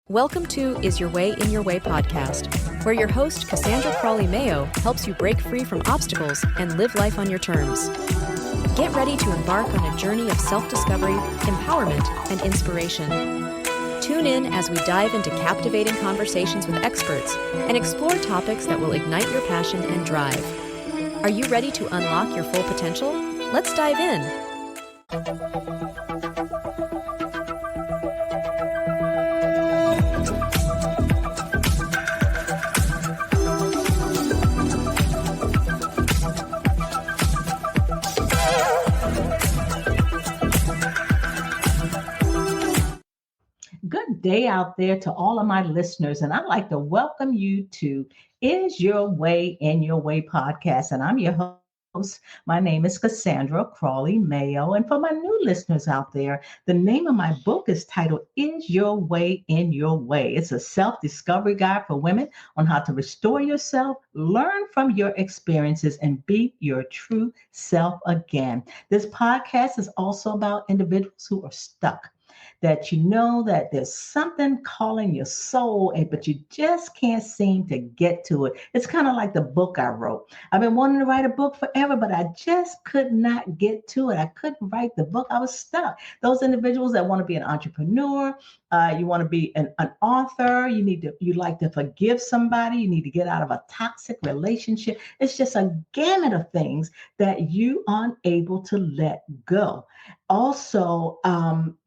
Welcome to Is Your Way in Your Way podcast, where your host, Cassandra Crawley-Mayo, helps you break free from obstacles and live life on your terms. Get ready to embark on a journey of self-discovery, empowerment, and inspiration. Tune in as we dive into captivating conversations with experts and explore topics that will ignite your passion and drive. Are you ready to unlock your full potential? Let's dive in. Good day out there to all of my listeners, and I'd like to welcome you to Is Your Way in Your Way podcast, and I'm your host. My name is Cassandra Crawley-Mayo, and for my new listeners out there, the name of my book is titled Is Your Way in Your Way. It's a self-discovery guide for women on how to restore yourself, learn from your experiences, and be your true self again. This podcast is also about individuals who are stuck, that you know that there's something calling your soul, but you just can't seem to get to it. It's kind of like the book I wrote. I've been wanting to write a book forever, but I just could not get to it. I couldn't write the book. I was stuck. Those individuals that want to be an entrepreneur, you want to be an author, you like to forgive somebody, you need to get out of a toxic relationship. It's just a gamut of things that you aren't able to let go. Also,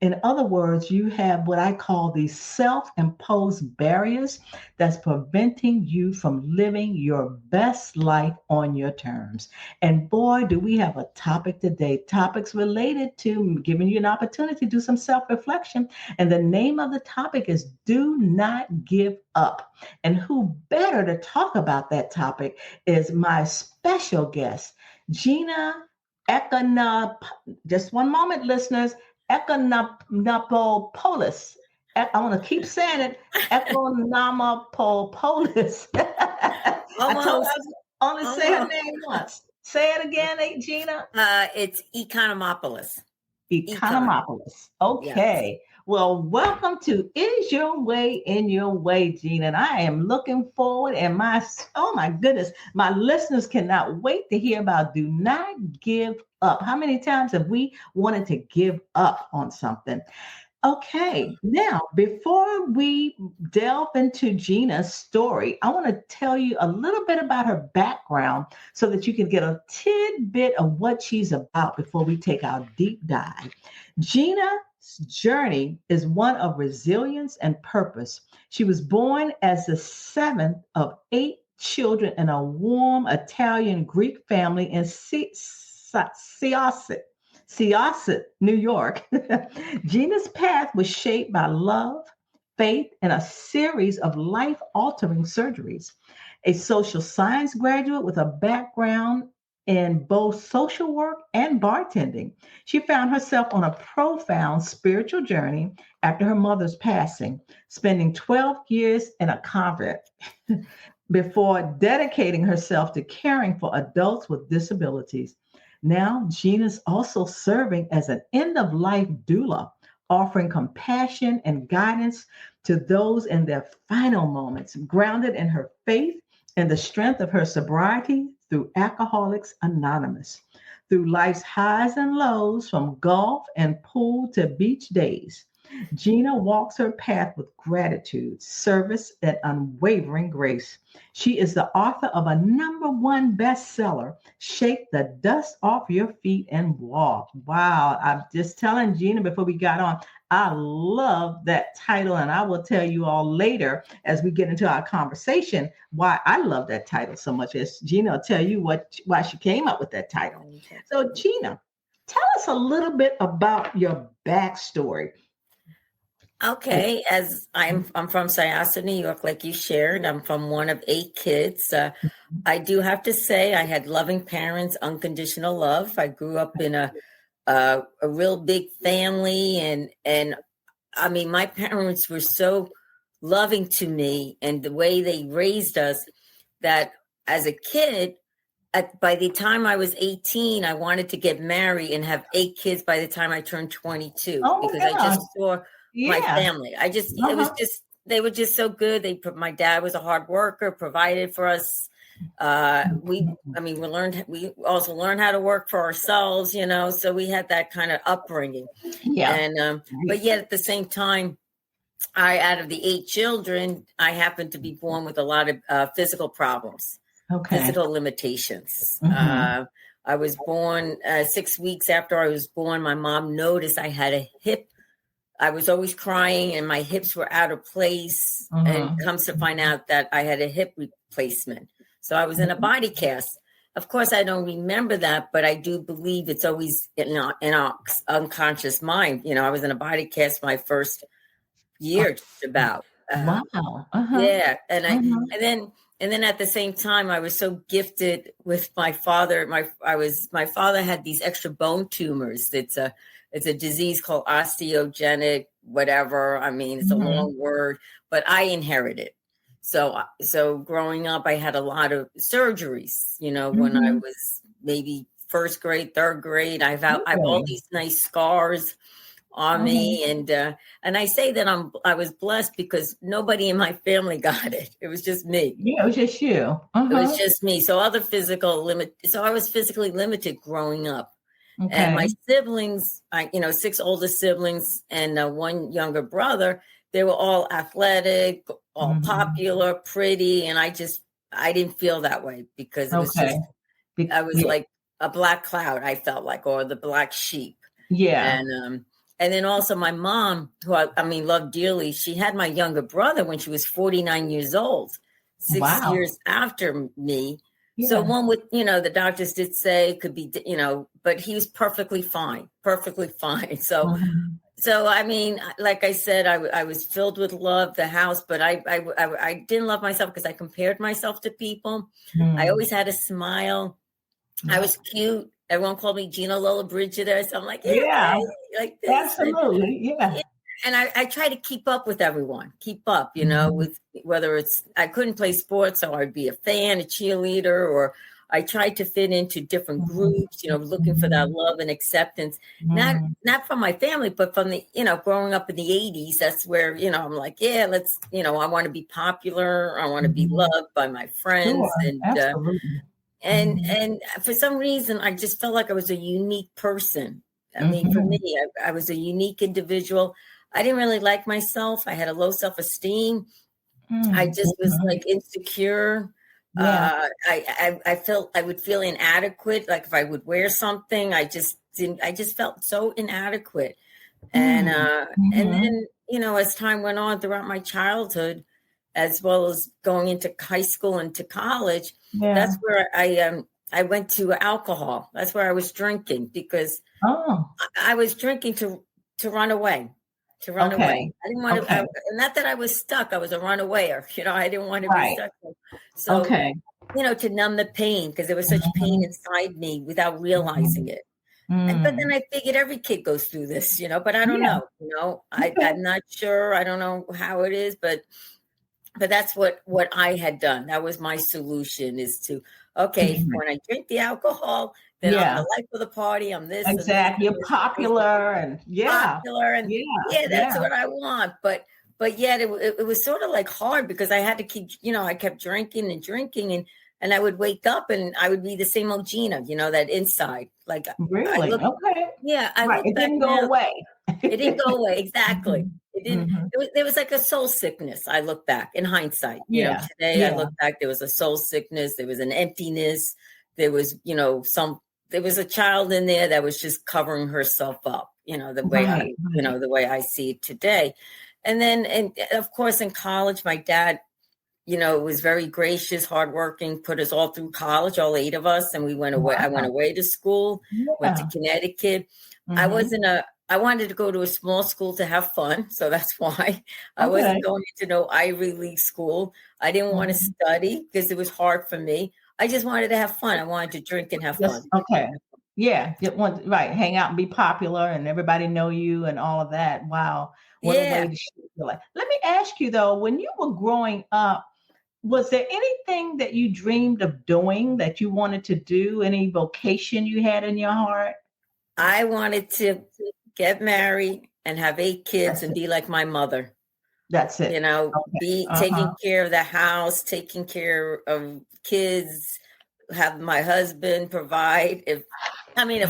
in other words, you have what I call these self-imposed barriers that's preventing you from living your best life on your terms. And boy, do we have a topic today, topics related to giving you an opportunity to do some self-reflection. And the name of the topic is Do Not Give Up. And who better to talk about that topic is my special guest, Gina just one moment, listeners, Economopoulos. I want to keep saying it, Economopoulos. Only say her name once. Say it again, Gina. It's Economopoulos. Economopoulos. Okay. Yes. Well, welcome to Is Your Way in Your Way, Gina. And I am looking forward, and oh my goodness, my listeners cannot wait to hear about Do Not Give Up. How many times have we wanted to give up on something? Okay, now, before we delve into Gina's story, I want to tell you a little bit about her background so that you can get a tidbit of what she's about before we take our deep dive. Gina's journey is one of resilience and purpose. She was born as the seventh of 8 children in a warm Italian Greek family in Syosset, New York. Gina's path was shaped by love, faith, and a series of life-altering surgeries. A social science graduate with a background in both social work and bartending, she found herself on a profound spiritual journey after her mother's passing, spending 12 years in a convent before dedicating herself to caring for adults with disabilities. Now, Gina's also serving as an end-of-life doula, offering compassion and guidance to those in their final moments, grounded in her faith and the strength of her sobriety through Alcoholics Anonymous. Through life's highs and lows, from golf and pool to beach days, Gina walks her path with gratitude, service, and unwavering grace. She is the author of a #1 bestseller, Shake the Dust Off Your Feet and Walk. Wow, I'm just telling Gina before we got on, I love that title, and I will tell you all later as we get into our conversation why I love that title so much. As Gina will tell you why she came up with that title. So Gina, tell us a little bit about your backstory. Okay, as I'm from Syosset, New York, like you shared. I'm from one of 8 kids. I do have to say I had loving parents, unconditional love. I grew up in a real big family, and I mean, my parents were so loving to me, and the way they raised us, that as a kid, by the time I was 18, I wanted to get married and have 8 kids by the time I turned 22, because I just saw my family. It was just they were just so good. My dad was a hard worker, provided for us. We also learned how to work for ourselves, so we had that kind of upbringing. Yeah. And, but yet at the same time, out of the 8 children, I happened to be born with a lot of physical problems, physical limitations. I was born 6 weeks after I was born. My mom noticed I had a hip. I was always crying and my hips were out of place. And comes to find out that I had a hip replacement. So I was in a body cast. Of course, I don't remember that, but I do believe it's always in our unconscious mind. I was in a body cast my first year, just about. Wow. Yeah, and then at the same time, I was so gifted with my father. My father had these extra bone tumors. It's a disease called osteogenic, whatever. I mean, it's a long word, but I inherited. So growing up, I had a lot of surgeries. When I was maybe first grade, third grade, I have all these nice scars on me, and I say that I was blessed because nobody in my family got it. It was just me. Yeah, it was just you. It was just me. So I was physically limited growing up. Okay. And my siblings, 6 older siblings and 1 younger brother, they were all athletic, all popular, pretty, and I didn't feel that way because it was I was like a black cloud. I felt like, or the black sheep. Yeah. And then also my mom, who I loved dearly, she had my younger brother when she was 49 years old, 6 years after me. Yeah. So one would, the doctors did say could be, but he was perfectly fine. So, I mean, like I said, I was filled with love, the house, but I didn't love myself because I compared myself to people. I always had a smile. I was cute. Everyone called me Gina Lola Brigida. So I'm like, yeah, like this. Absolutely. And I try to keep up with everyone, with whether I couldn't play sports, so I'd be a fan, a cheerleader, or I tried to fit into different groups, looking for that love and acceptance, not from my family, but from the, growing up in the 80s. That's where, I'm like, yeah, let's, I want to be popular. I want to be loved by my friends. Sure, and for some reason, I just felt like I was a unique person. I mean, for me, I was a unique individual. I didn't really like myself. I had a low self-esteem. I just was like insecure. Yeah. I felt I would feel inadequate. Like if I would wear something, I just felt so inadequate. And then, as time went on throughout my childhood, as well as going into high school and to college, that's where I went to alcohol. That's where I was drinking because I was drinking to run away. I didn't want to, not that I was stuck. I was a runawayer. I didn't want to be stuck. So, to numb the pain because there was such pain inside me without realizing it. But then I figured every kid goes through this, but I don't know. I'm not sure. I don't know how it is, but that's what I had done. That was my solution is to, when I drink the alcohol, then I'm the life of the party. I'm this. Exactly. You're popular and popular and that's what I want. But yet it was sort of like hard because I had to keep, I kept drinking and I would wake up and I would be the same old Gina, that inside. Like really? It didn't go away. It didn't go away. Exactly. It didn't. There was like a soul sickness. I look back in hindsight. Today I look back. There was a soul sickness. There was an emptiness. There was, there was a child in there that was just covering herself up. The way the way I see it today. And then, and of course, in college, my dad, was very gracious, hardworking, put us all through college, all 8 of us. And we went away. I went away to school, went to Connecticut. I wanted to go to a small school to have fun. So that's why I wasn't going to no Ivy League school. I didn't want to study because it was hard for me. I just wanted to have fun. I wanted to drink and have fun. Okay. Yeah. Hang out and be popular and everybody know you and all of that. Wow. What a way to shape your life. Let me ask you though, when you were growing up, was there anything that you dreamed of doing that you wanted to do? Any vocation you had in your heart? I wanted to get married and have 8 kids and be like my mother. That's it. You know, Okay. be taking care of the house, taking care of kids, have my husband provide. Of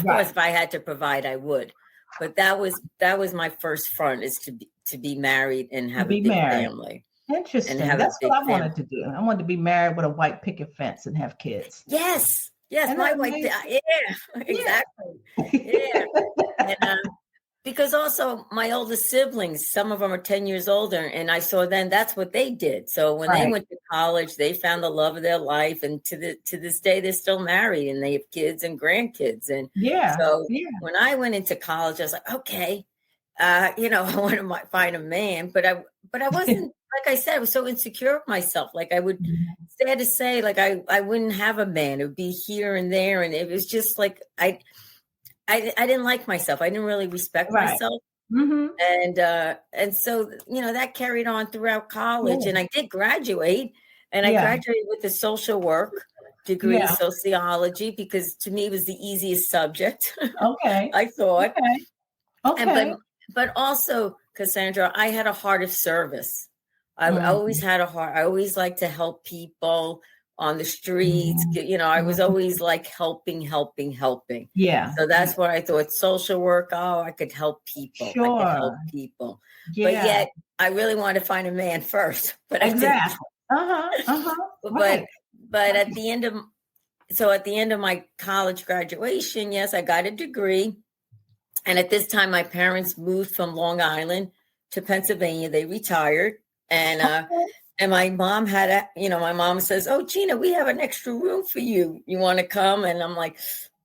course, if I had to provide, I would. But that was my first front, is to be married and To have a be big married. family. And Interesting. have a That's big what I family. wanted to do. I wanted to be married with a white picket fence and have kids. Yes, Isn't my that wife. amazing? Yeah, exactly. Yeah, and because also my oldest siblings, some of them are 10 years older, and I saw then that's what they did. So when they Right. went to college, they found the love of their life, and to this day, they're still married and they have kids and grandkids. And Yeah. so Yeah. when I went into college, I was like, okay, I want to find a man, but I wasn't, like I said, I was so insecure of myself. Like I would, sad to say, like I wouldn't have a man. It would be here and there, and it was just like I didn't like myself. I didn't really respect Right. myself. Mm-hmm. And so, that carried on throughout college, Yeah. and I did graduate, and I Yeah. graduated with a social work degree, Yeah. sociology, because to me it was the easiest subject. Okay. I thought. Okay. And but also, Cassandra, I had a heart of service. I always had a heart. I always liked to help people on the streets. I was always like helping. Yeah. So that's what I thought. Social work. Oh, I could help people. I could help people. Yeah. But yet I really wanted to find a man first. But Exactly. But at the end of my college graduation, yes, I got a degree. And at this time, my parents moved from Long Island to Pennsylvania. They retired. And my mom my mom says, "Oh, Gina, we have an extra room for you. You want to come?" And I'm like,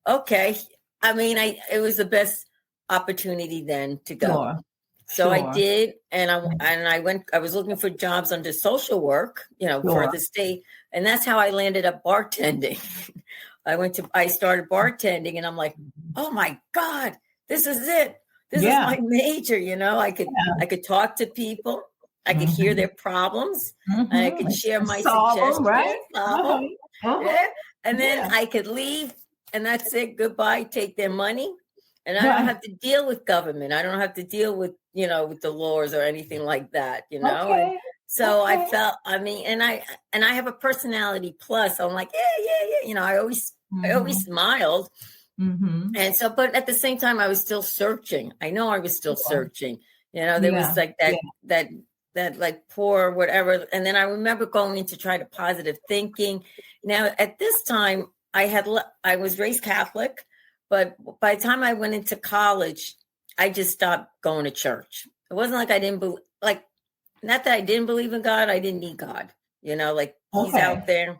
okay. It was the best opportunity then to go. Sure. So I did. And I went, I was looking for jobs under social work, for the state. And that's how I landed up bartending. I started bartending, and I'm like, oh my God, this is it. This is my major. I could talk to people. I could hear their problems. And I could share my suggestions. Right? Yeah. And then I could leave, and that's it. Goodbye. Take their money. And I don't have to deal with government. I don't have to deal with, with the laws or anything like that, Okay. And so I felt, and I have a personality plus. I'm like, yeah. I always smiled. And so, but at the same time, I was still searching. I know I was still searching. There was like that like poor whatever. And then I remember going into try to positive thinking. Now at this time, I was raised Catholic, but by the time I went into college, I just stopped going to church. It wasn't like I didn't believe, not that I didn't believe in God. I didn't need God. He's out there.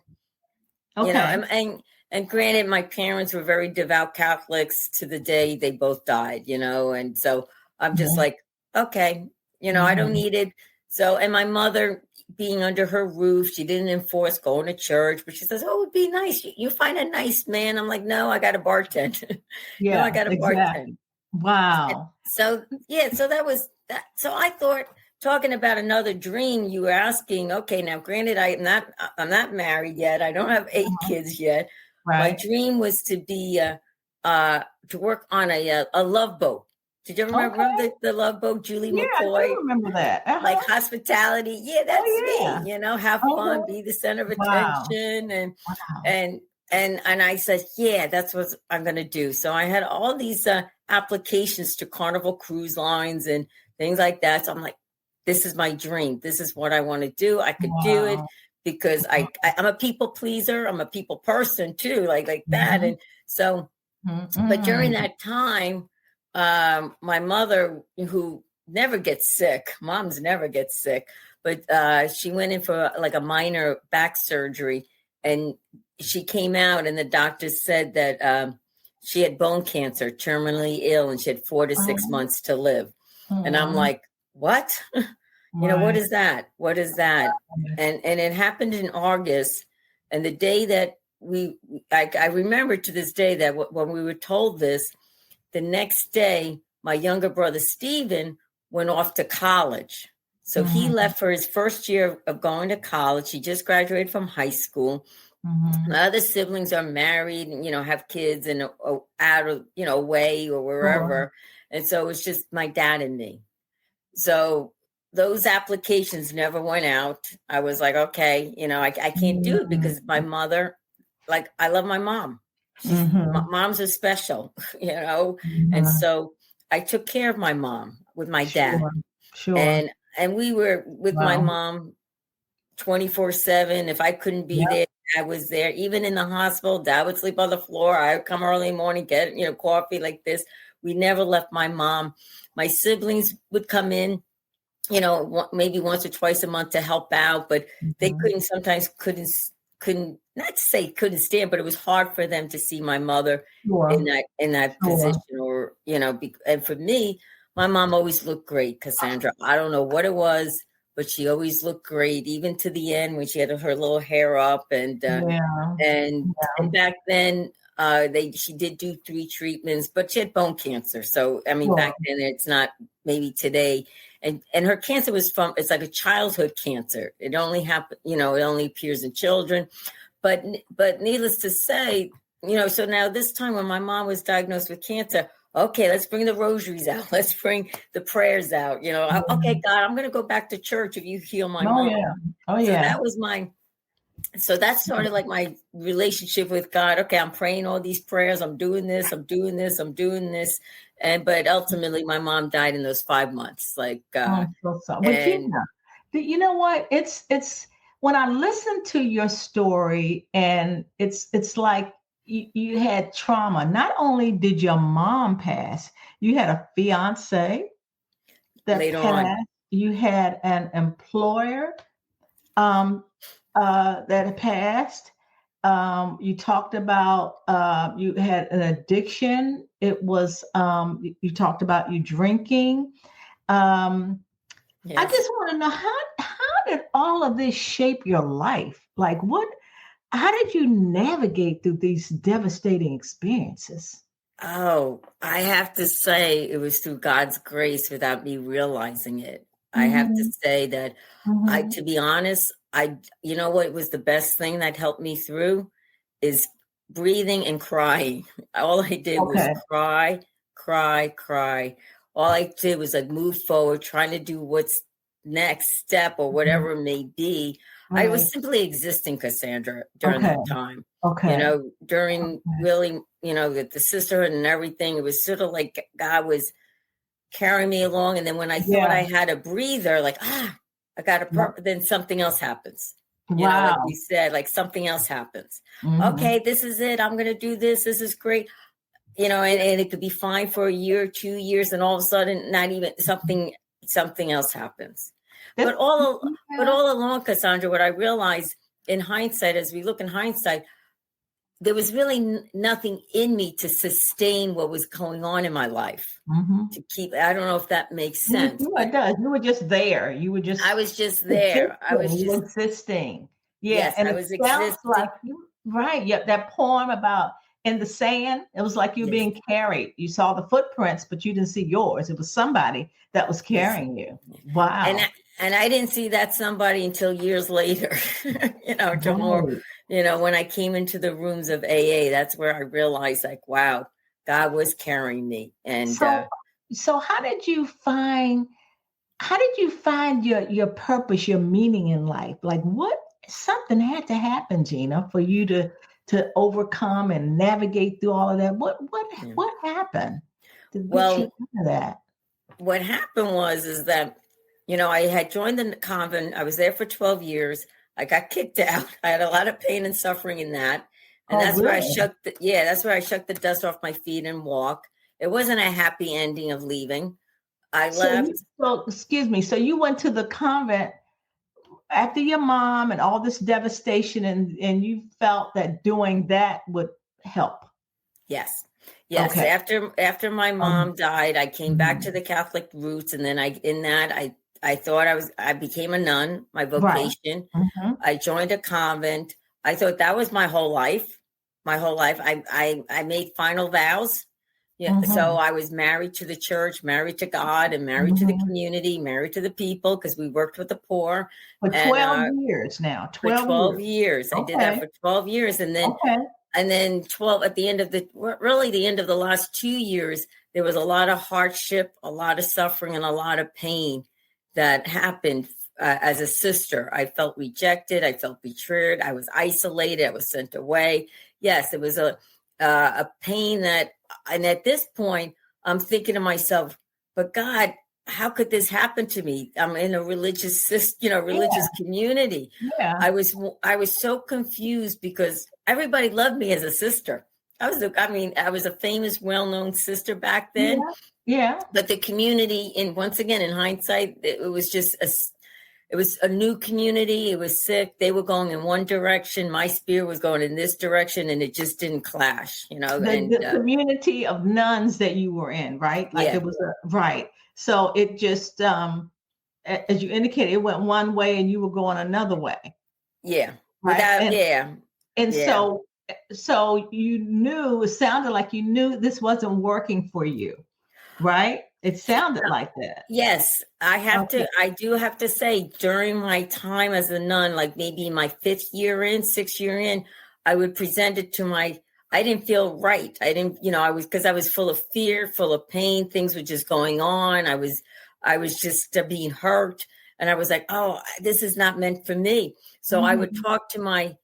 And granted, my parents were very devout Catholics to the day they both died, and so I'm just like, okay, I don't need it. So, and my mother being under her roof, she didn't enforce going to church, but she says, oh, it'd be nice. You find a nice man. I'm like, no, I got to bartend. Yeah, I got to bartend. Wow. And so that was that. So I thought, talking about another dream, you were asking, okay, now granted, I'm not married yet. I don't have 8 kids yet. Right. My dream was to be to work on a love boat. Did you ever remember the love boat, Julie McCoy? I do remember that. Like hospitality. Yeah, that's me. Have fun, be the center of attention, and I said, yeah, that's what I'm going to do. So I had all these applications to Carnival Cruise Lines and things like that. So I'm like, this is my dream. This is what I want to do. I could do it. Because I'm a people pleaser. I'm a people person too, like that. And so, but during that time, my mother, who never gets sick, moms never get sick, but she went in for like a minor back surgery, and she came out, and the doctor said that she had bone cancer, terminally ill, and she had 4 to 6 months to live. And I'm like, what? What is that? What is that? And it happened in August. And the day that I remember to this day that when we were told this, the next day, my younger brother, Stephen, went off to college. So he left for his first year of going to college. He just graduated from high school. My other siblings are married and, have kids and out of, away or wherever. And so it was just my dad and me. So those applications never went out. I was like, okay, I can't do it because my mother, like, I love my mom. Moms are special, and so I took care of my mom with my dad. Sure. And we were with my mom 24/7. If I couldn't be there, I was there. Even in the hospital, Dad would sleep on the floor. I would come early in the morning, get, coffee like this. We never left my mom. My siblings would come in, maybe once or twice a month to help out, but they couldn't not to say couldn't stand, but it was hard for them to see my mother in that position, or and for me, my mom always looked great, Cassandra. I don't know what it was, but she always looked great, even to the end when she had her little hair up, and back then she did do 3 treatments, but she had bone cancer. So I mean, back then, it's not maybe today. And her cancer it's like a childhood cancer. It only happened, it only appears in children. But needless to say, so now this time when my mom was diagnosed with cancer, okay, let's bring the rosaries out. Let's bring the prayers out. Okay, God, I'm going to go back to church if you heal my mom. Oh, yeah. So that started like my relationship with God. Okay, I'm praying all these prayers. I'm doing this. But ultimately, my mom died in those 5 months. Like, I'm so sorry. You know what? It's when I listen to your story, and it's like you had trauma. Not only did your mom pass, you had a fiancé that later passed. on. You had an employer that had passed. You talked about you had an addiction. It was you talked about you drinking. I just want to know how did all of this shape your life? Like how did you navigate through these devastating experiences? Oh, I have to say it was through God's grace without me realizing it. I have to say that to be honest, what was the best thing that helped me through is breathing and crying. All I did was cry. All I did was like move forward, trying to do what's next step or whatever it may be. I was simply existing, Cassandra, during that time. During really, the sisterhood and everything, it was sort of like God was carrying me along. And then when I thought I had a breather, like, I got a purpose, then something else happens. Like you said, like something else happens. Okay, this is it. I'm going to do this. This is great. And it could be fine for a year, 2 years, and all of a sudden, not even something else happens. But all along, Cassandra, what I realized in hindsight, as we look in hindsight, there was really nothing in me to sustain what was going on in my life. To keep, I don't know if that makes sense. It does. You were just there. I was just there. I was just existing. Yes, and I was existing. Like right. Yep. That poem about in the sand, it was like you being carried. You saw the footprints, but you didn't see yours. It was somebody that was carrying you. Wow. And I didn't see that somebody until years later, when I came into the rooms of AA, that's where I realized, like, wow, God was carrying me. And so how did you find your purpose, your meaning in life? Like something had to happen, Gina, for you to overcome and navigate through all of that. What happened to get you into that? What happened is that, I had joined the convent. I was there for 12 years. I got kicked out. I had a lot of pain and suffering in that. And that's where I shook the dust off my feet and walked. It wasn't a happy ending of leaving. I left. Excuse me. So you went to the convent after your mom and all this devastation, and you felt that doing that would help. Yes. Okay. After my mom died, I came back to the Catholic roots, and then I thought I became a nun, my vocation. Right. I joined a convent. I thought that was my whole life. I made final vows. Yeah. So I was married to the church, married to God, and married to the community, married to the people, because we worked with the poor. For 12 years now. 12 years. I did that for 12 years. And then 12 at the end of the end of the last 2 years, there was a lot of hardship, a lot of suffering, and a lot of pain that happened as a sister. I felt rejected. I felt betrayed. I was isolated. I was sent away. Yes, it was a pain that, and at this point, I'm thinking to myself, but God, how could this happen to me? I'm in a religious community. Yeah. I was so confused because everybody loved me as a sister. I was a famous, well-known sister back then. Yeah. But the community, once again, in hindsight, it was just it was a new community. It was sick. They were going in one direction. My spirit was going in this direction, and it just didn't clash, The community of nuns that you were in, right? Like it was right. So it just, as you indicated, it went one way and you were going another way. Yeah. Right? So you knew, it sounded like you knew this wasn't working for you, right? It sounded like that. Yes, I do have to say, during my time as a nun, like maybe my 6th year in, I would present it I didn't feel right. I didn't, because I was full of fear, full of pain. Things were just going on. I was just being hurt. And I was like, oh, this is not meant for me. So I would talk to my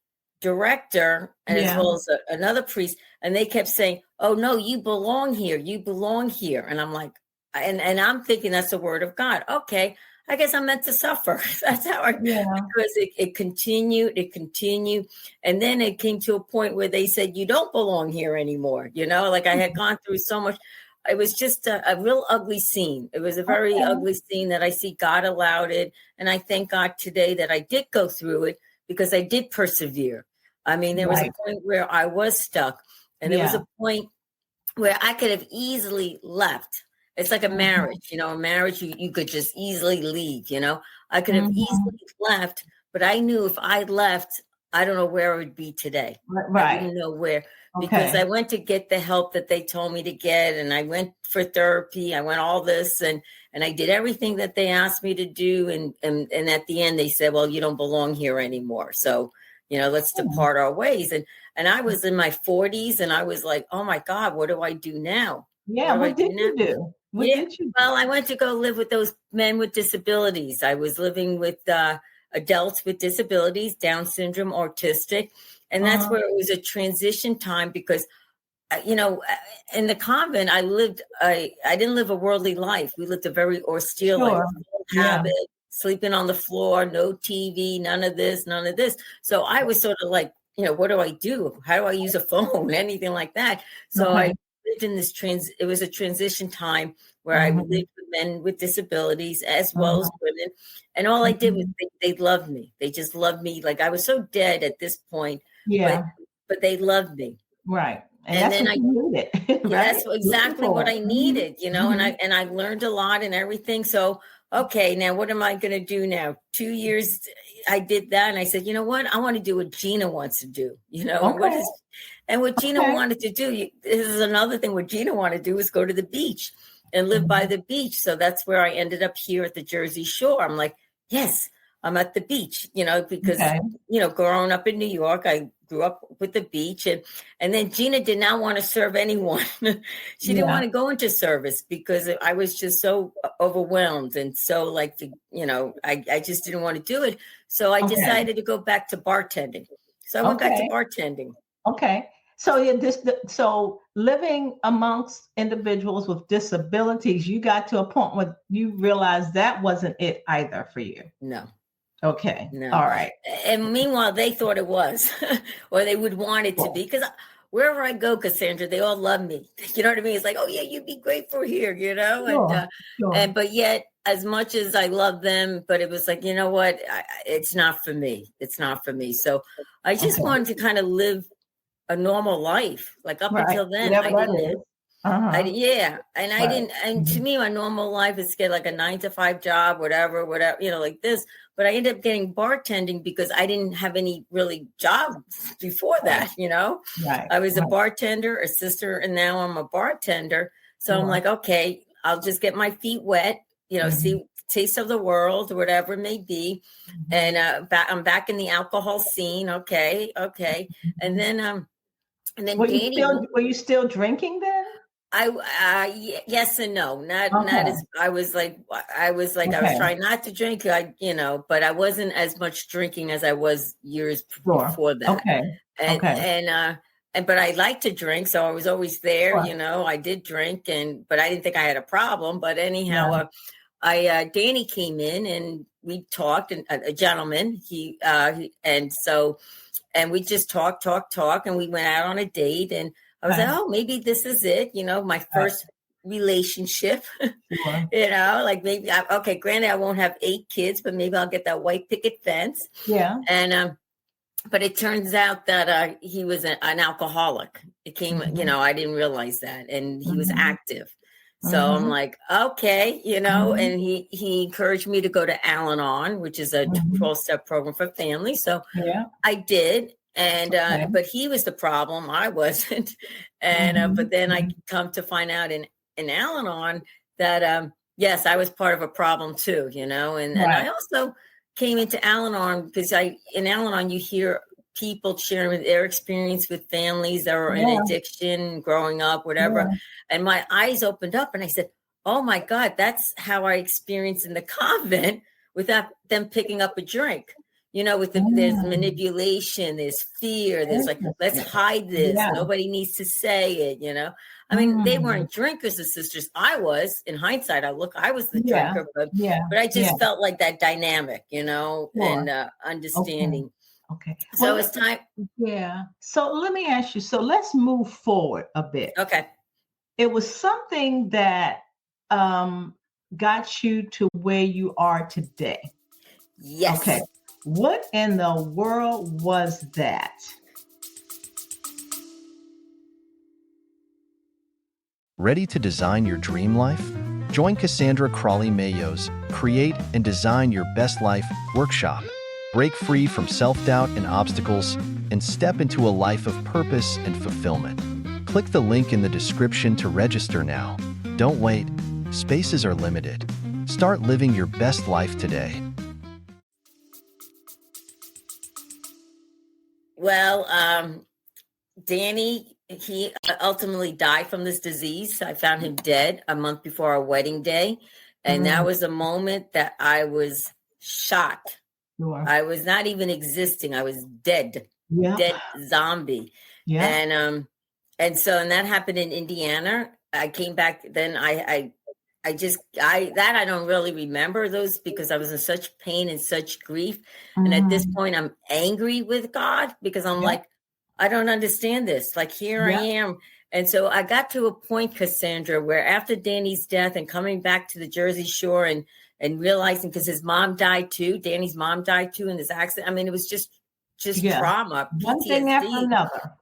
director and as well as another priest, and they kept saying, oh, no, you belong here. You belong here. And I'm like, and I'm thinking that's the word of God. Okay, I guess I'm meant to suffer. That's how because it continued. And then it came to a point where they said, you don't belong here anymore. Like I had gone through so much. It was just a real ugly scene. It was a very ugly scene that I see God allowed it. And I thank God today that I did go through it because I did persevere. I mean, there was a point where I was stuck, and there was a point where I could have easily left. It's like a marriage, a marriage you could just easily leave, I could have easily left, but I knew if I left, I don't know where I would be today. Right. I didn't know where, because I went to get the help that they told me to get, and I went for therapy. I went all this, and I did everything that they asked me to do. And at the end they said, well, you don't belong here anymore. So, let's depart our ways. And I was in my 40s, and I was like, oh my God, what do I do now? Yeah. What did you do? Well, I went to go live with those men with disabilities. I was living with adults with disabilities, Down syndrome, autistic. And that's where it was a transition time because, in the convent, I didn't live a worldly life. We lived a very austere life, habit, sleeping on the floor, no TV, none of this. So I was sort of like, what do I do? How do I use a phone? Anything like that. So I lived in this it was a transition time where I lived with men with disabilities as well as women. And all I did was they loved me. They just loved me. Like I was so dead at this point, but they loved me. Right. And then I needed. Right? That's exactly what I needed, and I learned a lot and everything. So, okay, now what am I going to do now? 2 years I did that. And I said, you know what? I want to do what Gina wants to do, And what Gina wanted to do, this is another thing. What Gina wanted to do is go to the beach and live by the beach. So that's where I ended up here at the Jersey Shore. I'm like, yes, I'm at the beach, because, growing up in New York, I grew up with the beach. And then Gina did not want to serve anyone. She didn't want to go into service because I was just so overwhelmed. And so I just didn't want to do it. So I decided to go back to bartending. So I went back to bartending. Okay. So living amongst individuals with disabilities, you got to a point where you realized that wasn't it either for you. No. Okay. No. All right. And meanwhile, they thought it was, or they would want it to be, because wherever I go, Cassandra, they all love me. You know what I mean? It's like, oh yeah, you'd be great for here, Sure. But yet, as much as I love them, but it was like, you know what? It's not for me. It's not for me. So I just wanted to kind of live a normal life. Like up until then, I didn't. I didn't. And to me, my normal life is get like a 9-to-5 job, whatever, like this. But I ended up getting bartending because I didn't have any really jobs before that. Right. I was a bartender, a sister, and now I'm a bartender. So I'm like, okay, I'll just get my feet wet. See taste of the world, or whatever it may be. And I'm back in the alcohol scene. Okay. And then were you still drinking then? Yes and no. Not Okay. as I was like I was Okay. trying not to drink. But I wasn't as much drinking as I was years Sure. before that. Okay. And Okay. but I like to drink, so I was always there. Sure. I did drink, but I didn't think I had a problem. But anyhow, Yeah. Danny came in and we talked, and a gentleman. And we just talk, and we went out on a date, and I was Okay. like, oh, maybe this is it, my first relationship, Sure. like maybe, okay, granted, I won't have 8 kids, but maybe I'll get that white picket fence. Yeah. And, but it turns out that he was an alcoholic. It came, I didn't realize that. And he was active. So I'm like, okay, and he encouraged me to go to Al-Anon, which is a 12-step program for families. So Yeah. I did. And, but he was the problem. I wasn't. And, but then I come to find out in Al-Anon that, yes, I was part of a problem too, and I also came into Al-Anon because in Al-Anon, you hear people sharing their experience with families that were in addiction, growing up, whatever. Yeah. And my eyes opened up and I said, oh my God, that's how I experienced in the convent without them picking up a drink. There's manipulation, there's fear, there's like, let's hide this. Yeah. Nobody needs to say it, I mean, they weren't drinkers, the sisters. I was. In hindsight, I was the drinker, but I just felt like that dynamic, and understanding. Okay. So it's time. Yeah. So let me ask you. So let's move forward a bit. Okay. It was something that got you to where you are today. Yes. Okay. What in the world was that? Ready to design your dream life? Join Cassandra Crawley-Mayo's Create and Design Your Best Life workshop. Break free from self-doubt and obstacles and step into a life of purpose and fulfillment. Click the link in the description to register now. Don't wait. Spaces are limited. Start living your best life today. Well, Danny, he ultimately died from this disease. I found him dead a month before our wedding day. And that was a moment that I was shocked. Sure. I was not even existing. I was dead, dead zombie. Yeah. And that happened in Indiana. I came back. Then I don't really remember those because I was in such pain and such grief. And at this point, I'm angry with God because I'm like, I don't understand this. Like, here I am. And so I got to a point, Cassandra, where after Danny's death and coming back to the Jersey Shore and realizing, because his mom died too, Danny's mom died too in this accident. I mean, it was just trauma, PTSD. One thing after another.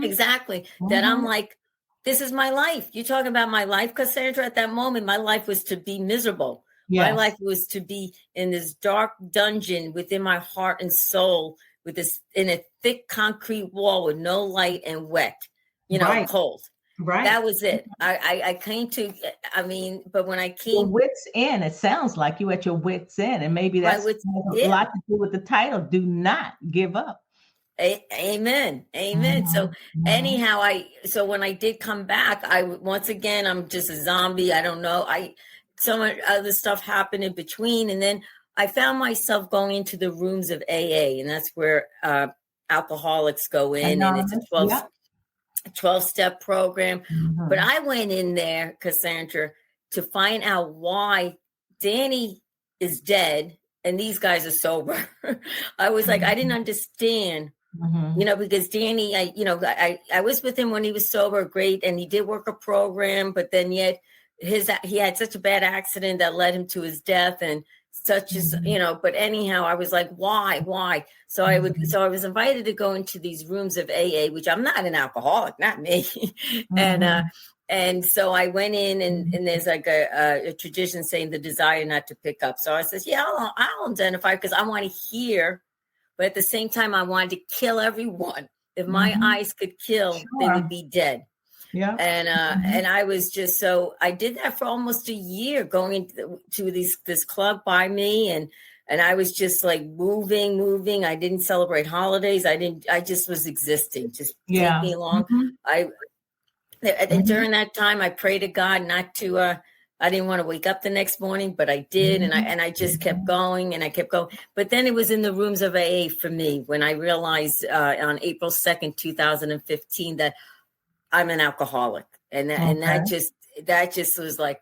Exactly. That I'm like, this is my life. You're talking about my life, Cassandra. At that moment, my life was to be miserable. My life was to be in this dark dungeon within my heart and soul, with this in a thick concrete wall with no light and wet, cold. Right. That was it. I came to, but when I came. Your wits end, it sounds like you at your wits end. And maybe that's a lot to do with the title. Do not give up. Amen. So anyhow, so when I did come back, once again, I'm just a zombie. I don't know. So much other stuff happened in between. And then I found myself going into the rooms of AA, and that's where alcoholics go in, and it's a 12-step program. But I went in there, Cassandra, to find out why Danny is dead and these guys are sober. I was like, I didn't understand, because Danny, I was with him when he was sober, great, and he did work a program, but then yet he had such a bad accident that led him to his death, and such as but anyhow, I was like, why? So I was invited to go into these rooms of AA, which I'm not an alcoholic, not me. And so I went in, and there's like a tradition saying the desire not to pick up. So I said, I'll identify, because I want to hear, but at the same time, I wanted to kill everyone. If my eyes could kill, they would be dead. Yeah. And I was just, so I did that for almost a year, going to this club by me. And I was just like moving. I didn't celebrate holidays. I just was existing, just take me along. During that time, I prayed to God not to, I didn't want to wake up the next morning, but I did. And I just kept going and I kept going. But then it was in the rooms of AA for me when I realized on April 2nd, 2015, that I'm an alcoholic. And that just was like,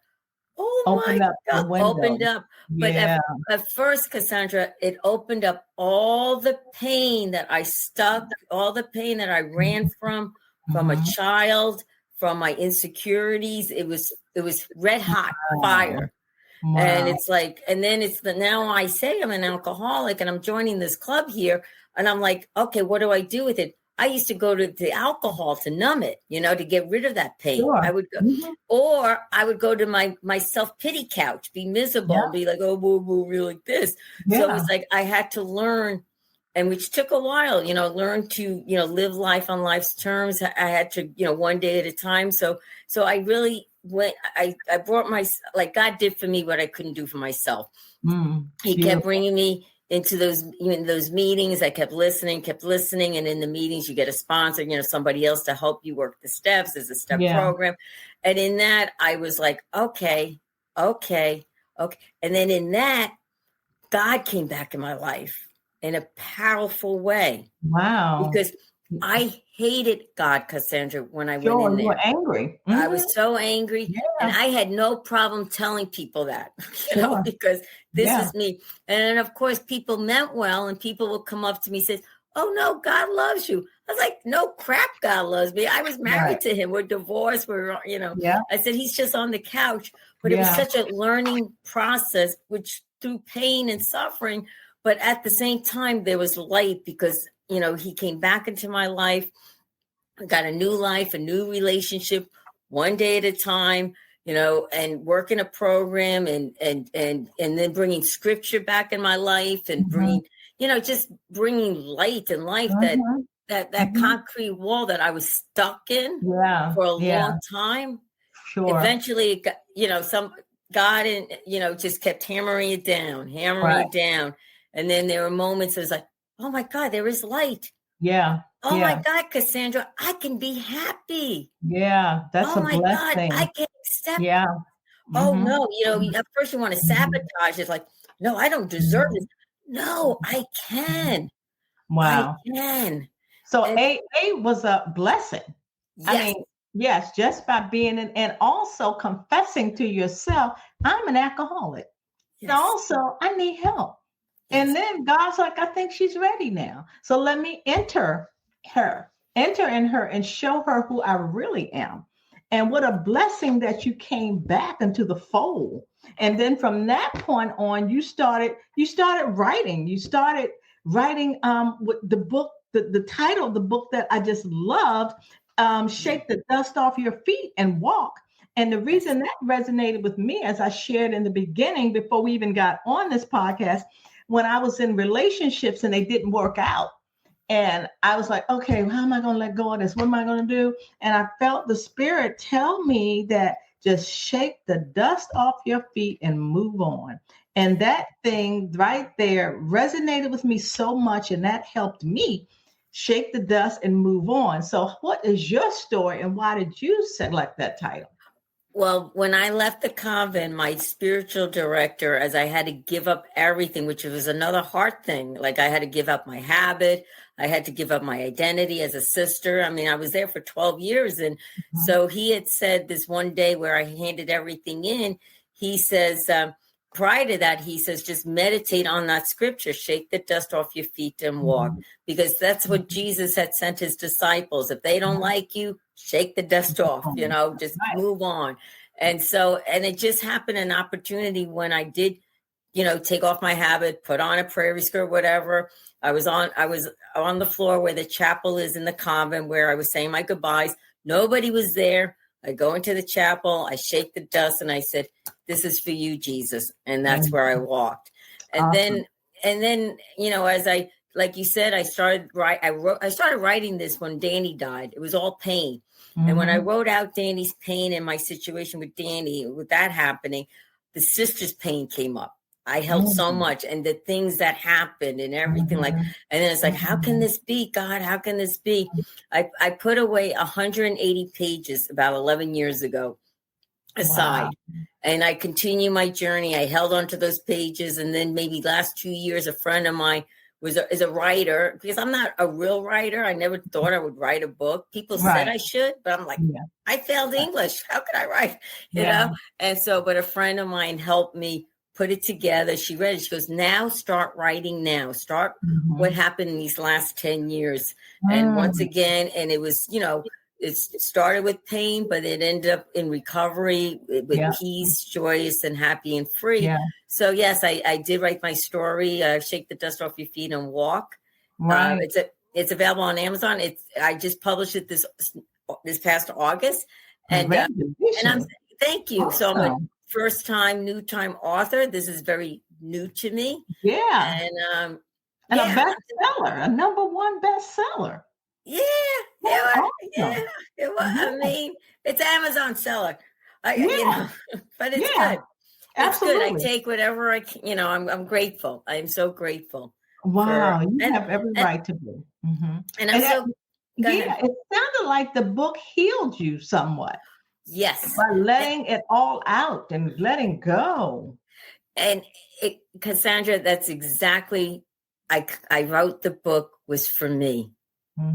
oh Opened my up God, the window. opened up. But at first, Cassandra, it opened up all the pain that I stuck, all the pain that I ran from a child, from my insecurities. It was red hot fire. Wow. And it's like, and then now I say I'm an alcoholic and I'm joining this club here. And I'm like, okay, what do I do with it? I used to go to the alcohol to numb it, to get rid of that pain. Sure. I would go, or I would go to my self-pity couch, be miserable, and be like, oh, boo, boo, really like this. So it was like, I had to learn, and which took a while, learn to, live life on life's terms. I had to, one day at a time. So I really went, I brought God did for me what I couldn't do for myself. He kept bringing me into those meetings. I kept listening. And in the meetings, you get a sponsor, somebody else to help you work the steps. There's a step program. And in that, I was like, okay. And then in that, God came back in my life in a powerful way. Wow. Because I hated God, Cassandra, when I went in there. You were angry. I was so angry. And I had no problem telling people that, because this is me. And then, of course, people meant well, and people will come up to me and say, oh, no, God loves you. I was like, no crap, God loves me. I was married to him. We're divorced. I said, he's just on the couch. But it was such a learning process, which through pain and suffering. But at the same time, there was light because, he came back into my life. I got a new life, a new relationship, one day at a time, and working a program and then bringing scripture back in my life and bringing, just bringing light and life that concrete wall that I was stuck in for a long time. Sure. Eventually, some God and, just kept hammering it down. And then there were moments it was like, oh my God, there is light. Yeah. Oh my God, Cassandra, I can be happy. Yeah, that's a blessing. God, I can accept. Yeah. Oh no, at first you want to sabotage. It's like, no, I don't deserve this. No, I can. Wow. I can. So AA was a blessing. Yes. I mean, yes, just by being and also confessing to yourself, I'm an alcoholic. Yes. And also, I need help. Yes. And then God's like, I think she's ready now. So let me enter in her and show her who I really am. And what a blessing that you came back into the fold. And then from that point on, you started writing. You started writing with the book, the title of the book that I just loved, Shake the Dust Off Your Feet and Walk. And the reason that resonated with me, as I shared in the beginning, before we even got on this podcast, when I was in relationships and they didn't work out. And I was like, okay, how am I going to let go of this? What am I going to do? And I felt the Spirit tell me that just shake the dust off your feet and move on. And that thing right there resonated with me so much. And that helped me shake the dust and move on. So what is your story and why did you select that title? Well, when I left the convent, my spiritual director, as I had to give up everything, which was another hard thing. Like I had to give up my habit. I had to give up my identity as a sister. I mean, I was there for 12 years. And so he had said this one day where I handed everything in, he says, prior to that, he says, just meditate on that scripture, shake the dust off your feet and walk, because that's what Jesus had sent his disciples. If they don't like you, shake the dust off, just move on. And so, and it just happened an opportunity when I did, take off my habit, put on a prairie skirt, whatever. I was on the floor where the chapel is in the convent where I was saying my goodbyes. Nobody was there. I go into the chapel, I shake the dust and I said, this is for you, Jesus. And that's where I walked. And then, as I, like you said, I started writing this when Danny died. It was all pain. And when I wrote out Danny's pain and my situation with Danny, with that happening, the sister's pain came up. I helped so much, and the things that happened and everything, like, and then it's like, how can this be, God? How can this be? I put away 180 pages about 11 years ago aside. Wow. And I continue my journey. I held on to those pages. And then maybe last 2 years, a friend of mine is a writer, because I'm not a real writer. I never thought I would write a book. People said I should, but I'm like, I failed English. How could I write? You know? And so, but a friend of mine helped me put it together. She read it. She goes, now start writing now. Start what happened in these last 10 years. And once again, and it was, you know, it started with pain, but it ended up in recovery with peace, joyous and happy and free. Yeah. So yes, I did write my story, Shake the Dust Off Your Feet and Walk. Right. It's available on Amazon. I just published it this past August. And I'm thank you. Awesome. So I'm a first time, new time author. This is very new to me. Yeah. And a bestseller, a #1 bestseller. Yeah, it was. I mean, it's Amazon seller. You know, but it's good. It's good. I take whatever I can. You know, I'm grateful. I am so grateful. Wow, you have every right to be. Mm-hmm. And I'm so. It sounded like the book healed you somewhat. Yes, by letting it all out and letting go. And Cassandra, that's exactly. I wrote the book was for me.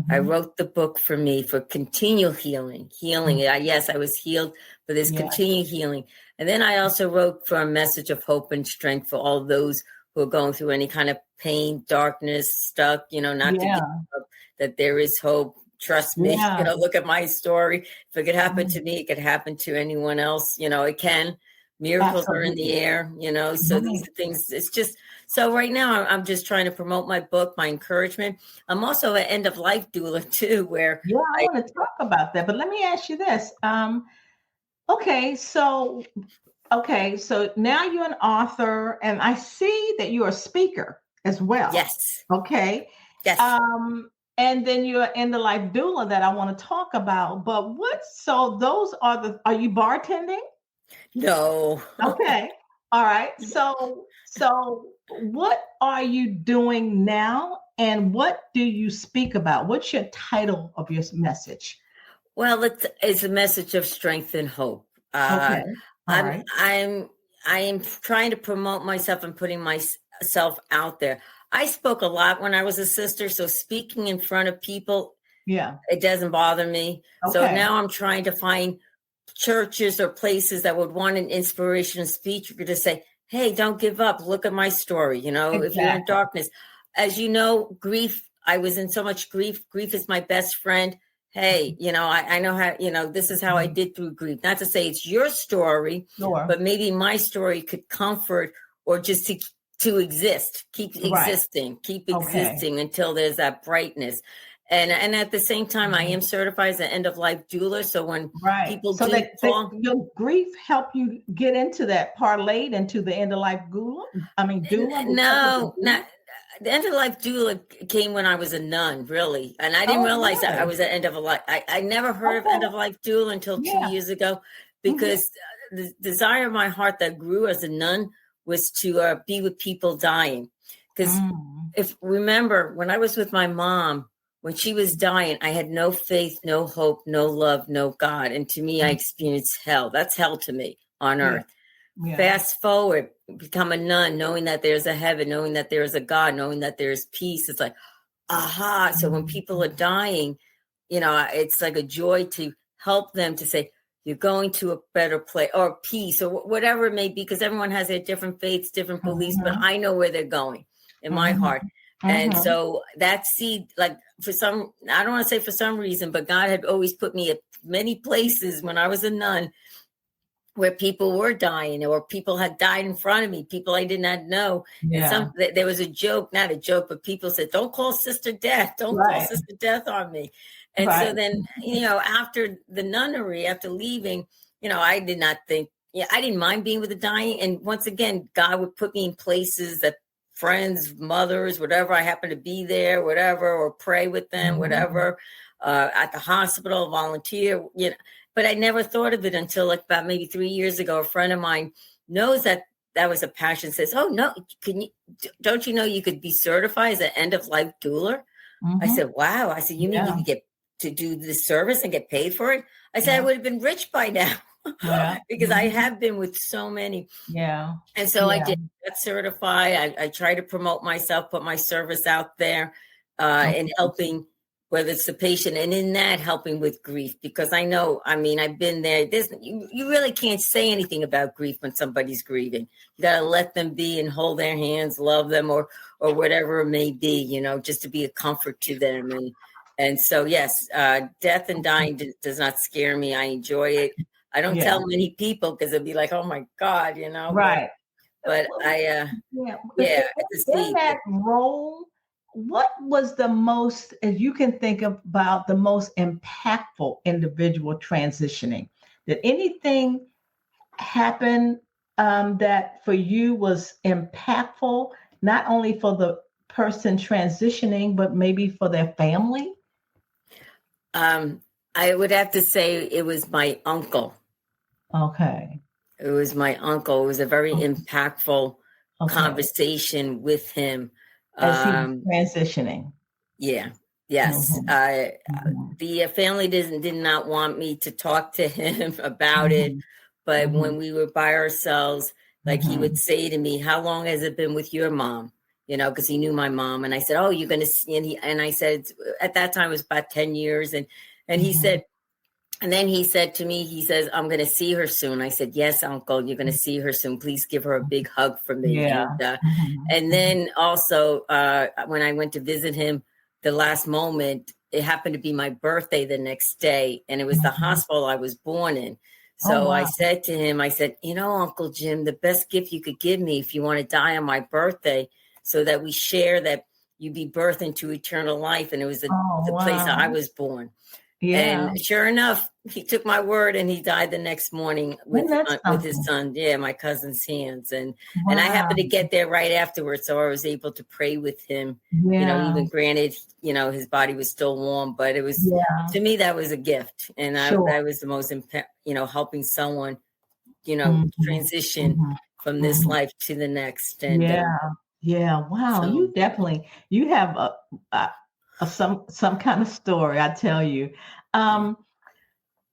I wrote the book for me, for continual healing. Yes, I was healed, but there's continued healing. And then I also wrote for a message of hope and strength for all those who are going through any kind of pain, darkness, stuck, you know, not to give up, that there is hope. Trust me, you know, look at my story. If it could happen to me, it could happen to anyone else. You know, it can. Miracles are in the air, you know, so these things, it's just, so right now I'm just trying to promote my book, my encouragement. I'm also an end of life doula too, where I want to talk about that, but let me ask you this. So now you're an author, and I see that you're a speaker as well. Yes. Okay. Yes. And then you're in the life doula that I want to talk about, but are you bartending? No. Okay. All right. So what are you doing now, and what do you speak about? What's your title of your message? Well, it's a message of strength and hope. Okay. I am trying to promote myself and putting myself out there. I spoke a lot when I was a sister, so speaking in front of people, it doesn't bother me. Okay. So now I'm trying to find churches or places that would want an inspirational speech to say, hey, don't give up. Look at my story. You know, if you're in darkness, as you know, grief, I was in so much grief. Grief is my best friend. Hey, you know, I know how, you know, this is how I did through grief. Not to say it's your story, but maybe my story could comfort, or just to exist, keep existing until there's that brightness. And at the same time, I am certified as an end-of-life doula. So when people your grief help you get into that, parlayed into the end-of-life doula? No, not the end-of-life doula came when I was a nun, really. And I didn't realize that I was at end of a life. I never heard of end-of-life doula until 2 years ago, because the desire of my heart that grew as a nun was to be with people dying. Because if remember, when I was with my mom, when she was dying, I had no faith, no hope, no love, no God. And to me, I experienced hell. That's hell to me on earth. Yeah. Fast forward, become a nun, knowing that there's a heaven, knowing that there's a God, knowing that there's peace. It's like, aha. So when people are dying, you know, it's like a joy to help them, to say, you're going to a better place, or peace, or whatever it may be, because everyone has their different faiths, different beliefs, but I know where they're going in my heart. And so that seed, like I don't want to say for some reason, but God had always put me at many places when I was a nun where people were dying, or people had died in front of me, people I did not know. Yeah. And there was a joke, not a joke, but people said, don't call Sister Death. Don't call Sister Death on me. And so then, you know, after the nunnery, after leaving, you know, I did not think, I didn't mind being with the dying. And once again, God would put me in places that friends, mothers, whatever, I happen to be there, whatever, or pray with them, whatever, at the hospital, volunteer, you know. But I never thought of it until like about maybe 3 years ago. A friend of mine knows that that was a passion. Says, oh no, don't you know you could be certified as an end of life doula? I said, wow. I said, you mean you could get to do this service and get paid for it? I said, I would have been rich by now. Because I have been with so many. Yeah. And so I did get certified. I try to promote myself, put my service out there in helping, whether it's the patient, and in that helping with grief, because I know, I mean, I've been there. You really can't say anything about grief when somebody's grieving. You got to let them be and hold their hands, love them, or whatever it may be, you know, just to be a comfort to them. And so, yes, death and dying does not scare me. I enjoy it. I don't tell many people because they'll be like, oh my God, you know. Right. But I, in that role, what was the most, if you can think about the most impactful individual transitioning? Did anything happen that for you was impactful, not only for the person transitioning, but maybe for their family? I would have to say it was my uncle. Okay. It was my uncle. It was a very impactful conversation with him. As he was transitioning. Yeah. Yes. The family did not want me to talk to him about it. But when we were by ourselves, like he would say to me, how long has it been with your mom? You know, because he knew my mom. And I said, oh, you're going to see. And I said, at that time it was about 10 years. And he said, and then he said to me, he says, I'm going to see her soon. I said, yes, uncle, you're going to see her soon. Please give her a big hug from me. Yeah. And then also when I went to visit him the last moment, it happened to be my birthday the next day. And it was the hospital I was born in. So I said to him, I said, you know, Uncle Jim, the best gift you could give me if you want to die on my birthday so that we share that you be birthed into eternal life. And it was the place I was born. Yeah. And sure enough, he took my word and he died the next morning with his son. Yeah, my cousin's hands. And I happened to get there right afterwards. So I was able to pray with him, you know, even granted, you know, his body was still warm, but it was, to me, that was a gift. And that was the most, you know, helping someone, you know, transition from this life to the next. And wow. So, you have some kind of story, I tell you. I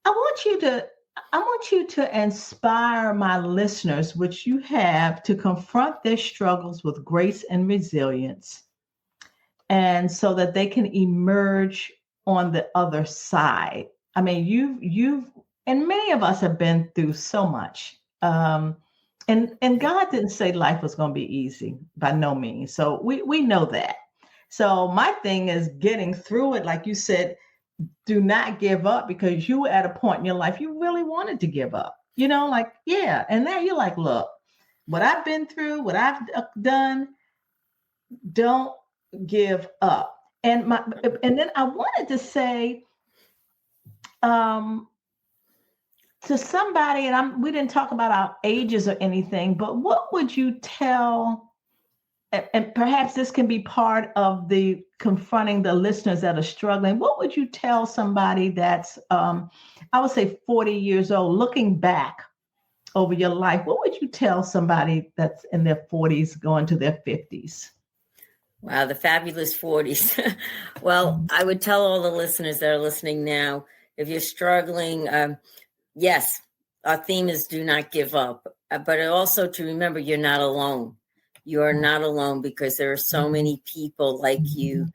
want you to inspire my listeners, which you have, to confront their struggles with grace and resilience, and so that they can emerge on the other side. I mean, you've and many of us have been through so much. And God didn't say life was going to be easy, by no means. So we know that. So my thing is getting through it. Like you said, do not give up, because you were at a point in your life you really wanted to give up, you know, like, yeah. And now you're like, look, what I've been through, what I've done, don't give up. And then I wanted to say to somebody, and we didn't talk about our ages or anything, but what would you tell, and perhaps this can be part of the confronting the listeners that are struggling, what would you tell somebody that's, I would say 40 years old, looking back over your life? What would you tell somebody that's in their 40s going to their 50s? Wow, the fabulous 40s. Well, I would tell all the listeners that are listening now, if you're struggling, yes, our theme is do not give up, but also to remember you're not alone. You are not alone, because there are so many people like you,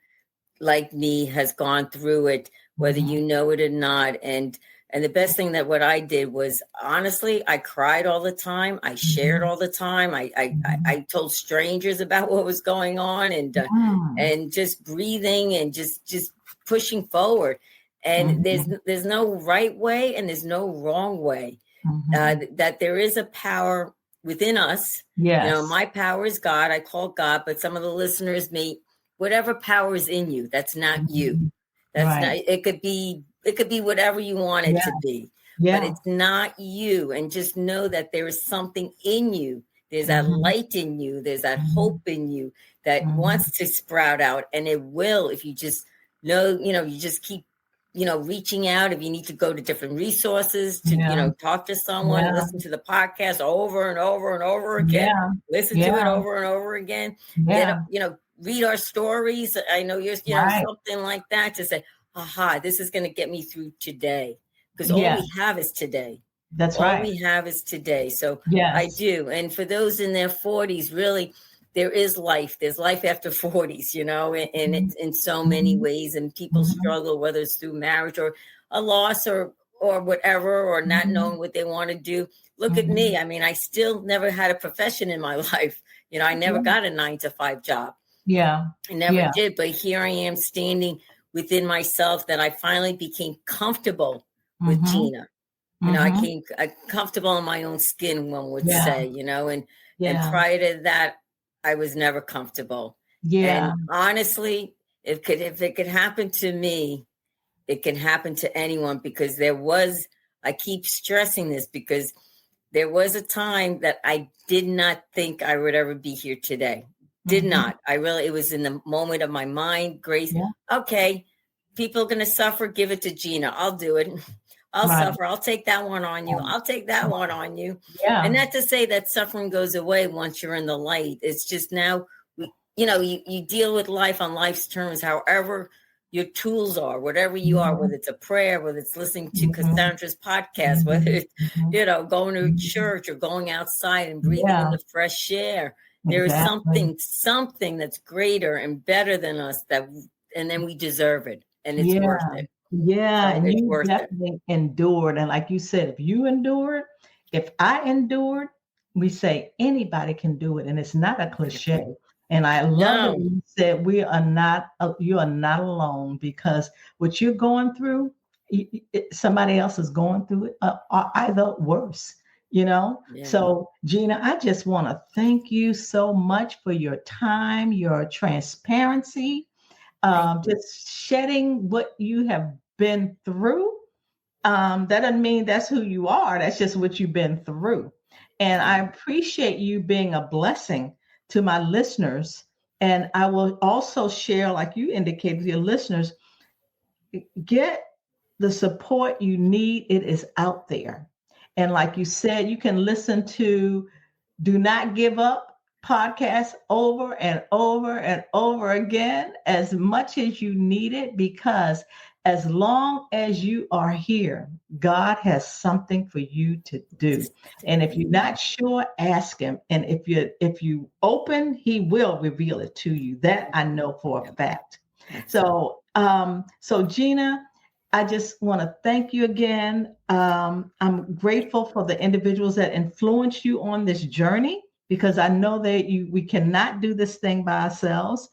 like me, has gone through it, whether you know it or not. And the best thing that what I did was, honestly, I cried all the time. I shared all the time. I told strangers about what was going on, and just breathing and just pushing forward. And there's no right way and there's no wrong way. That there is a power within us. Yes. You know, my power is God. I call God, but some of the listeners may, whatever power is in you, that's not you. That's not, it could be whatever you want it to be, but it's not you. And just know that there is something in you. There's that light in you. There's that hope in you that wants to sprout out, and it will, if you just know, you know, you just keep, reaching out if you need to go to different resources to, talk to someone, listen to the podcast over and over and over again, listen to it over and over again, read our stories. I know you're, something like that to say, aha, this is going to get me through today. Because all we have is today. That's right. All we have is today. So I do. And for those in their 40s, really, there is life. There's life after 40s, and it's in so many ways. And people struggle, whether it's through marriage or a loss or whatever, or not knowing what they want to do. Look at me. I mean, I still never had a profession in my life. I never got a 9-to-5 job. Yeah. I never did. But here I am standing within myself that I finally became comfortable with Gina. I became comfortable in my own skin, one would say, and prior to that, I was never comfortable. Yeah. And honestly, if it could happen to me, it can happen to anyone, because I keep stressing this, because there was a time that I did not think I would ever be here today. Did not. It was in the moment of my mind, grace. Yeah. Okay, people are going to suffer. Give it to Gina. I'll do it. I'll suffer. I'll take that one on you. I'll take that one on you. Yeah. And not to say that suffering goes away once you're in the light. It's just now, you deal with life on life's terms, however your tools are, whatever you are, whether it's a prayer, whether it's listening to Cassandra's podcast, whether it's, going to church or going outside and breathing in the fresh air. There is something that's greater and better than us and then we deserve it. And it's worth it. Yeah, so and you definitely endured. And like you said, if you endured, if I endured, we say anybody can do it. And it's not a cliche. And I love it when you said you are not alone, because what you're going through, somebody else is going through it, either worse, So Gina, I just want to thank you so much for your time, your transparency. Just shedding what you have been through. That doesn't mean that's who you are. That's just what you've been through. And I appreciate you being a blessing to my listeners. And I will also share, like you indicated, your listeners, get the support you need. It is out there. And like you said, you can listen to Do Not Give Up podcast over and over and over again as much as you need it, because as long as you are here, God has something for you to do. And if you're not sure, ask him. And if you open, he will reveal it to you. That I know for a fact. So Gina, I just want to thank you again. I'm grateful for the individuals that influenced you on this journey, because I know that we cannot do this thing by ourselves.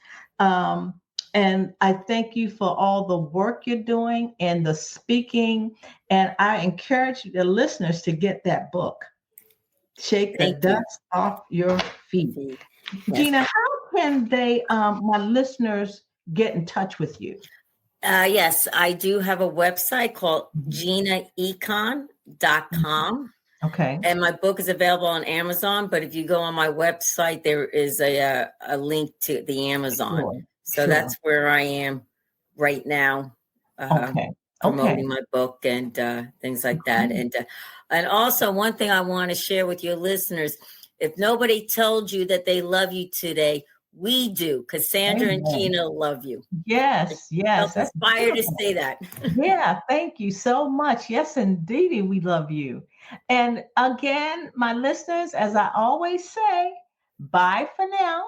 And I thank you for all the work you're doing and the speaking. And I encourage the listeners to get that book, Shake the Dust Off Your Feet. Yes. Gina, how can they, my listeners, get in touch with you? Yes, I do have a website called GinaEcon.com. Okay. And my book is available on Amazon, but if you go on my website, there is a link to the Amazon. Sure. So that's where I am right now, promoting my book and things like that. And also one thing I want to share with your listeners, if nobody told you that they love you today, we do. Cassandra and Gina love you. Yes. That's inspired to say that. Yeah, thank you so much. Yes, indeed, we love you. And again, my listeners, as I always say, bye for now.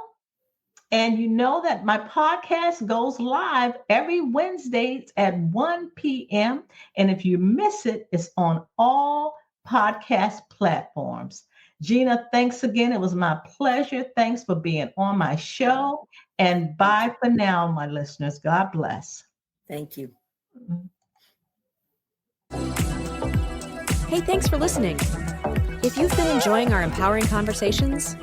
And you know that my podcast goes live every Wednesday at 1 p.m. And if you miss it, it's on all podcast platforms. Gina, thanks again. It was my pleasure. Thanks for being on my show. And bye for now, my listeners. God bless. Thank you. Hey, thanks for listening. If you've been enjoying our empowering conversations,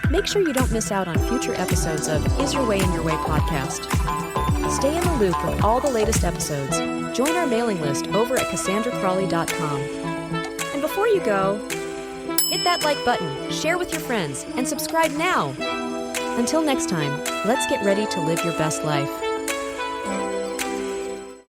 make sure you don't miss out on future episodes of Is Your Way in Your Way podcast. Stay in the loop with all the latest episodes. Join our mailing list over at CassandraCrawley.com. And before you go, hit that like button, share with your friends, and subscribe now. Until next time, let's get ready to live your best life.